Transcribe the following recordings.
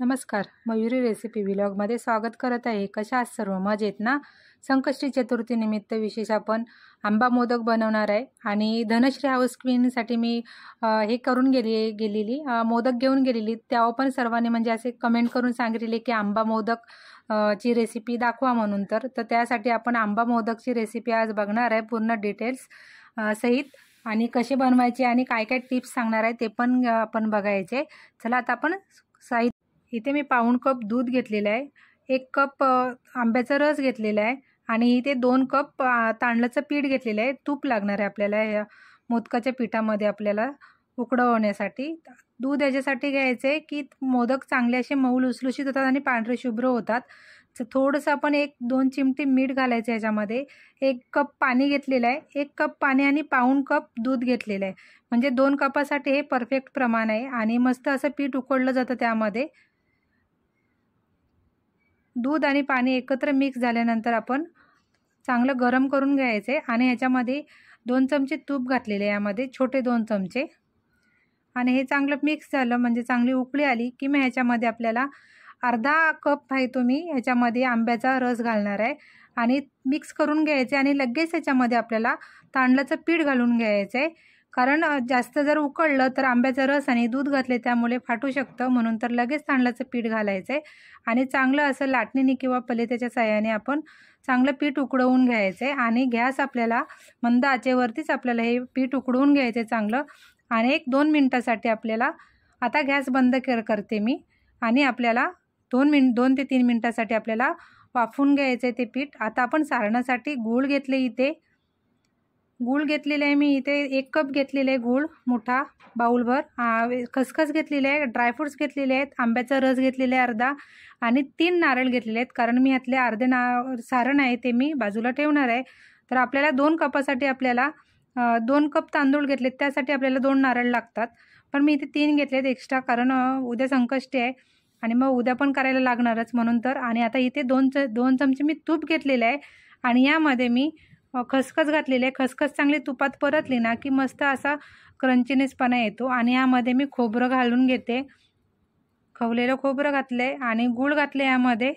नमस्कार, मयुरी रेसिपी व्लॉगमध्ये स्वागत करत आहे. कशा आहात सर्व? मजेत ना? संकष्टी चतुर्थीनिमित्त विशेष आपण आंबा मोदक बनवणार आहे आणि धनश्री हाऊस क्वीनसाठी मी हे करून गेलेली मोदक घेऊन गेलेली. तेव्हा पण सर्वांनी म्हणजे असे कमेंट करून सांगितले की आंबा मोदक ची रेसिपी दाखवा म्हणून. तर त्यासाठी आपण आंबा मोदकची रेसिपी आज बघणार आहे, पूर्ण डिटेल्स सहित, आणि कसे बनवायचे आणि काय काय टिप्स सांगणार आहे ते पण आपण बघायचे. चला आता आपण साहित्य. इथे मी पाऊण कप दूध घेतलेलं आहे, 1 कप आंब्याचा रस घेतलेला आहे आणि इथे 2 कप तांदळाचं पीठ घेतलेलं आहे. तूप लागणार आहे आपल्याला या मोदकाच्या पिठामध्ये आपल्याला उकडवण्यासाठी. दूध याच्यासाठी घ्यायचं आहे की मोदक चांगले असे मऊ लुसलुशीत होतात आणि पांढरे शुभ्र होतात. थोडंसं आपण 1-2 चिमटी मीठ घालायचं याच्यामध्ये. 1 कप पाणी घेतलेलं आहे, 1 कप पाणी आणि पाऊण कप दूध घेतलेलं आहे, म्हणजे 2 कपासाठी हे परफेक्ट प्रमाण आहे. आणि मस्त असं पीठ उकळलं जातं. त्यामध्ये दूध आणि पाणी एकत्र मिक्स झाल्यानंतर आपण चांगलं गरम करून घ्यायचे आणि ह्याच्यामध्ये 2 चमचे तूप घातलेले, यामध्ये छोटे 2 चमचे. आणि हे चांगलं मिक्स झालं म्हणजे चांगली उकळी आली की मग ह्याच्यामध्ये आपल्याला अर्धा कप आहे तो मी ह्याच्यामध्ये आंब्याचा रस घालणार आहे आणि मिक्स करून घ्यायचे. आणि लगेच ह्याच्यामध्ये आपल्याला तांदळाचं पीठ घालून घ्यायचं आहे, कारण जास्त जर उकळलं तर आंब्याचा रस आणि दूध घातले त्यामुळे फाटू शकतं, म्हणून तर लगेच तांदळाचं पीठ घालायचं आहे. आणि चांगलं असं लाटणीने किंवा पलेत्याच्या साहाय्याने आपण चांगलं पीठ उकडवून घ्यायचं आहे. आणि गॅस आपल्याला मंद आचेवरतीच आपल्याला हे पीठ उकडवून घ्यायचं चांगलं. आणि 1-2 मिनटासाठी आपल्याला आता गॅस बंद करते मी. आणि आपल्याला 2 ते 3 मिनटासाठी आपल्याला वाफवून घ्यायचं आहे ते पीठ. आता आपण सारणासाठी गूळ घेतले, इथे गूळ घेतलेले आहे मी. इथे 1 कप घेतलेले आहे गूळ, मोठा बाउलभर. खसखस घेतलेले आहे, ड्रायफ्रूट्स घेतलेले आहेत, आंब्याचा रस घेतलेला आहे अर्धा, आणि 3 नारळ घेतलेले आहेत, कारण मी यातले अर्धे सारण आहे ते मी बाजूला ठेवणार आहे. तर आपल्याला 2 कपासाठी आपल्याला 2 कप तांदूळ घेतलेत, त्यासाठी आपल्याला 2 नारळ लागतात. पण मी इथे 3 घेतलेत एक्स्ट्रा, कारण उद्या संकष्टी आहे आणि मग उद्या पण करायला लागणारच म्हणून तर. आणि आता इथे 2 चमचे मी तूप घेतलेले आहे आणि यामध्ये मी खसखस घातलेली आहे. खसखस चांगली तुपात परतली ना की मस्त असा क्रंचीनेसपणा येतो. आणि यामध्ये मी खोबरं घालून घेते, खवलेलं खोबरं घातले आणि गूळ घातले. यामध्ये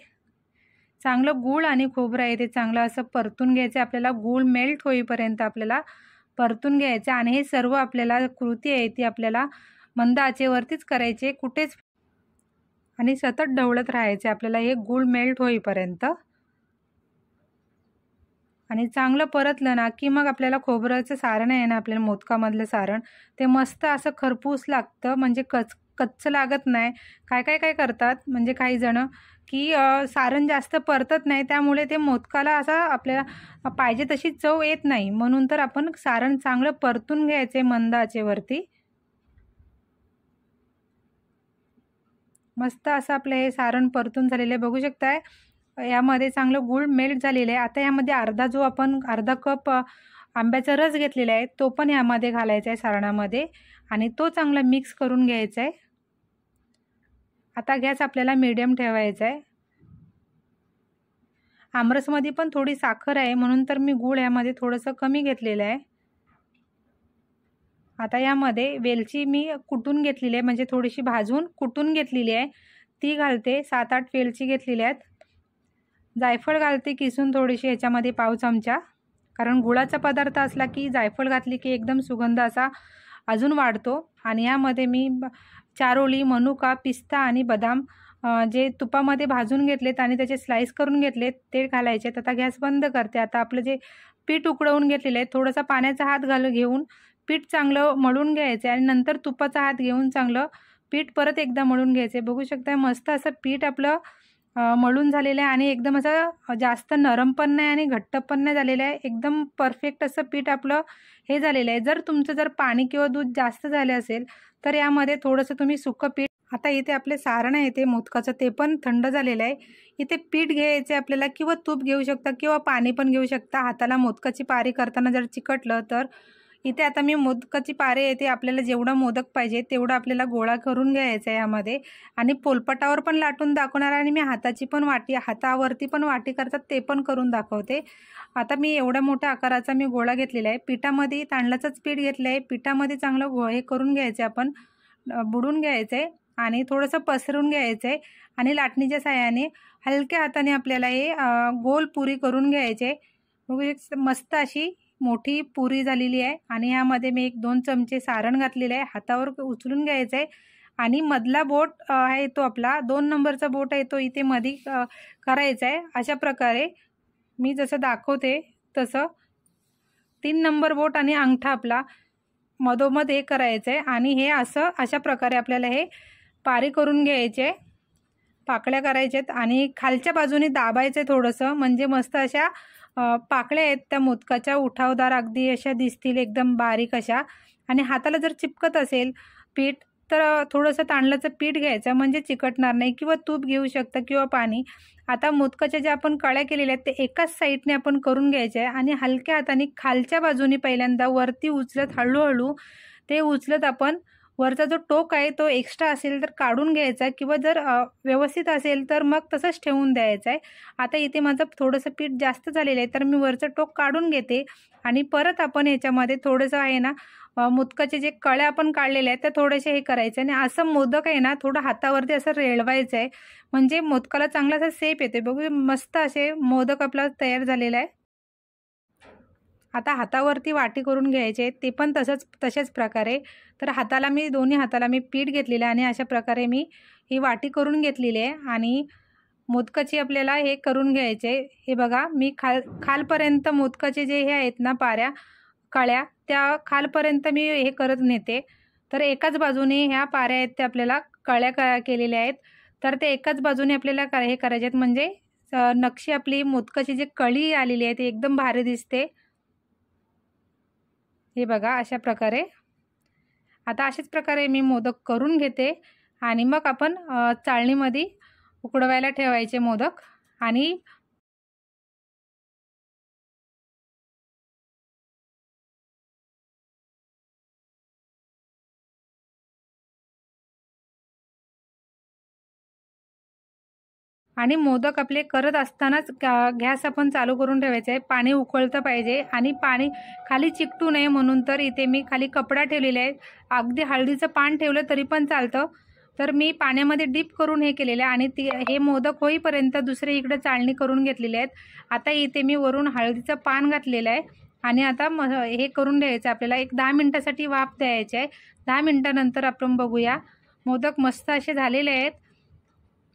चांगलं गूळ आणि खोबरं आहे ते चांगलं असं परतून घ्यायचं. आपल्याला गूळ मेल्ट होईपर्यंत आपल्याला परतून घ्यायचं. आणि हे सर्व आपल्याला कृती आहे ती आपल्याला मंद आचेवरतीच करायची, कुठेच, आणि सतत ढवळत राहायचे आपल्याला हे गूळ मेल्ट होईपर्यंत. आणि चांगलं परतलं ना की मग आपल्याला खोबऱ्याचं सारण आहे ना, आपल्याला मोदकामधलं सारण ते मस्त असं खरपूस लागतं, म्हणजे कच्चं लागत नाही. काय करतात म्हणजे काही जण की सारण जास्त परतत नाही, त्यामुळे ते मोदकाला असं आपल्याला पाहिजे तशी चव येत नाही. म्हणून तर आपण सारण चांगलं परतून घ्यायचे मंद आचेवरती. मस्त असं आपलं हे सारण परतून झालेलं आहे, बघू शकताय. यामध्ये चांगलं गूळ मेल्ट झालेलं आहे. आता यामध्ये अर्धा कप आंब्याचा रस घेतलेला आहे, तो पण यामध्ये घालायचा आहे सारणामध्ये आणि तो चांगला मिक्स करून घ्यायचा आहे. आता गॅस आपल्याला मीडियम ठेवायचा आहे. आमरसमध्ये पण थोडी साखर आहे, म्हणून तर मी गूळ यामध्ये थोडंसं कमी घेतलेलं आहे. आता यामध्ये वेलची मी कुटून घेतलेली आहे, म्हणजे थोडीशी भाजून कुटून घेतलेली आहे, ती घालते. 7-8 वेलची घेतलेल्या आहेत. जायफळ घालते किसून थोडीशी ह्याच्यामध्ये, पाव चमचा, कारण गुळाचा पदार्थ असला की जायफळ घातली की एकदम सुगंध असा अजून वाढतो. आणि यामध्ये मी चारोळी, मनुका, पिस्ता आणि बदाम जे तुपामध्ये भाजून घेतलेत आणि त्याचे स्लाइस करून घेतलेत ते घालायचे. आता गॅस बंद करते. आता आपलं जे पीठ उकडवून घेतलेलं आहे, थोडासा पाण्याचा हात घेऊन पीठ चांगलं मळून घ्यायचं आणि नंतर तुपाचा हात घेऊन चांगलं पीठ परत एकदा मळून घ्यायचे. बघू शकता मस्त असं पीठ आपलं मळून झालेलं आहे आणि एकदम असं जास्त नरम पण नाही आणि घट्ट पण नाही झालेलं आहे, एकदम परफेक्ट असं पीठ आपलं हे झालेलं आहे. जर तुमचं पाणी किंवा दूध जास्त झाले असेल तर यामध्ये थोडंसं तुम्ही सुकं पीठ. आता इथे आपले सारण आहे ते मोदकाचं, ते पण थंड झालेलं आहे. इथे पीठ घ्यायचे आपल्याला, किंवा तूप घेऊ शकता किंवा पाणी पण घेऊ शकता. हाताला मोदकाची पारी करताना जर चिकटलं तर. इथे आता मी मोदकाची पारे येते, आपल्याला जेवढा मोदक पाहिजे तेवढा आपल्याला गोळा करून घ्यायचा आहे यामध्ये. आणि पोलपटावर पण लाटून दाखवणार आणि मी हातावरती पण वाटी करतात ते पण करून दाखवते. आता मी एवढ्या मोठ्या आकाराचा मी गोळा घेतलेला आहे. पिठामध्ये तांदळाचंच पीठ घेतलं आहे, पिठामध्ये चांगलं हे करून घ्यायचं, आपण बुडून घ्यायचं आहे. आणि थोडंसं पसरून घ्यायचं आहे आणि लाटणीच्या साहाय्याने हलक्या हाताने आपल्याला हे गोल पुरी करून घ्यायचे। मस्त अशी मोठी पुरी झालेली आहे आणि ह्यामध्ये मी 1-2 चमचे सारण घातलेले आहे। हातावर उचलून घ्यायचं आहे आणि मधला बोट आहे तो आपला 2 नंबरचा बोट आहे तो इथे मध्ये करायचा आहे। अशा प्रकारे मी जसं दाखवते तसं 3 नंबर बोट आणि अंगठा आपला मधोमध हे करायचं आहे आणि हे अशा प्रकारे आपल्याला हे पारी करून घ्यायचे, पाकळ्या करायच्यात आणि खालच्या बाजूने दाबायचं थोडंसं, म्हणजे मस्त अशा पाकळ्या आहेत त्या मोदकाच्या उठावदार अगदी अशा दिसतील एकदम बारीक अशा। आणि हाताला जर चिपकत असेल पीठ तर थोडंसं तांदळाचं पीठ घ्यायचं म्हणजे चिकटणार नाही, किंवा तूप घेऊ शकता किंवा पाणी। आता मोदकाच्या ज्या आपण कळ्या केलेल्या आहेत ते एकाच साईडने आपण करून घ्यायचे आहे आणि हलक्या हाताने खालच्या बाजूने पहिल्यांदा वरती उचलत हळूहळू ते उचलत आपण वरचा जो टोक आहे तो एक्स्ट्रा असेल तर काढून घ्यायचा, किंवा जर व्यवस्थित असेल तर मग तसंच ठेवून द्यायचं आहे। आता इथे माझं थोडंसं पीठ जास्त झालेलं आहे तर मी वरचं टोक काढून घेते आणि परत आपण याच्यामध्ये थोडंसं आहे ना मोदकाचे जे कळ्या आपण काढलेले आहेत त्या थोडेसे हे करायचे आणि असं मोदक आहे ना थोडं हातावरती असं रेळवायचं आहे, म्हणजे मोदकाला चांगला असा शेप येते। बघू मस्त असे मोदक आपला तयार झालेला आहे। आता हातावरती वाटी करून घ्यायचे ते पण तशाच प्रकारे। तर दोन्ही हाताला मी पीठ घेतलेलं आहे आणि अशा प्रकारे मी ही वाटी करून घेतलेली आहे आणि मोदकाची आपल्याला हे करून घ्यायचे। हे बघा मी खालपर्यंत मोदकाचे जे हे आहेत ना पाऱ्या कळ्या त्या खालपर्यंत मी हे करत नेते। तर एकाच बाजूने ह्या पाऱ्या आहेत त्या आपल्याला कळ्या केलेल्या आहेत, तर ते एकाच बाजूने आपल्याला हे करायचे आहेत, म्हणजे नक्षी आपली मोदकाची जी कळी आलेली आहे ती एकदम भारी दिसते। हे बघा अशा प्रकारे। आता अशाच प्रकारे मी मोदक करून घेते आणि मग आपण चाळणीमध्ये उकडवायला ठेवायचे मोदक। आणि मोदक आपले करत असतानाच गॅस आपण चालू करून ठेवायचा आहे। पाणी उकळतं पाहिजे आणि पाणी खाली चिकटू नये म्हणून तर इथे मी खाली कपडा ठेवलेला आहे। अगदी हळदीचं पान ठेवलं तरी पण चालतं, तर मी पाण्यामध्ये डीप करून हे केलेलं आहे आणि हे मोदक होईपर्यंत दुसरे इकडे चाळणी करून घेतलेले आहेत। आता इथे मी वरून हळदीचं पान घातलेलं आहे आणि आता हे करून द्यायचं आपल्याला, एक 10 मिनिटासाठी वाफ द्यायची आहे। 10 मिनिटानंतर आपण बघूया मोदक मस्त असे झालेले आहेत।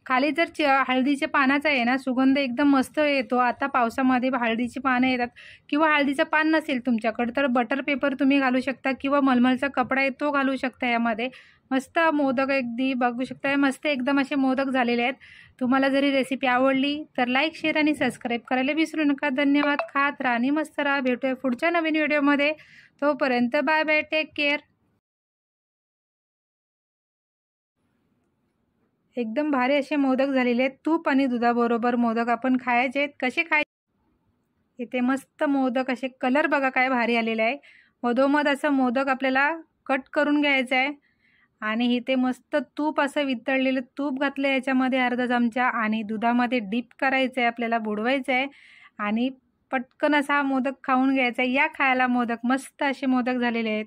खाली जर हळदीच्या पानाचा आहे ना सुगंध एकदम मस्त येतो। आता पावसामध्ये हळदीची पानं येतात, किंवा हळदीचं पान नसेल तुमच्याकडे तर बटर पेपर तुम्ही घालू शकता, किंवा मलमलचा कपडा आहे तो घालू शकता यामध्ये। मस्त मोदक अगदी बघू शकता, मस्त एकदम असे मोदक झालेले आहेत। तुम्हाला जरी रेसिपी आवडली तर लाईक, शेअर आणि सबस्क्राईब करायला विसरू नका। धन्यवाद। खात राहा आणि मस्त राहा। भेटूया पुढच्या नवीन व्हिडिओमध्ये, तोपर्यंत बाय बाय, टेक केअर। एकदम भारी असे मोदक झालेले आहेत। तूप आणि दुधाबरोबर मोदक आपण खायचे। कसे खायचे इथे मस्त मोदक असे कलर बघा काय भारी आलेला आहे। मधोमध असं मोदक आपल्याला कट करून घ्यायचं आहे आणि इथे मस्त तूप असं वितळलेलं तूप घातलं याच्यामध्ये अर्धा चमचा आणि दुधामध्ये डीप करायचं आहे, आपल्याला बुडवायचं आहे आणि पटकन असा मोदक खाऊन घ्यायचा आहे। या खायला मोदक मस्त असे मोदक झालेले आहेत।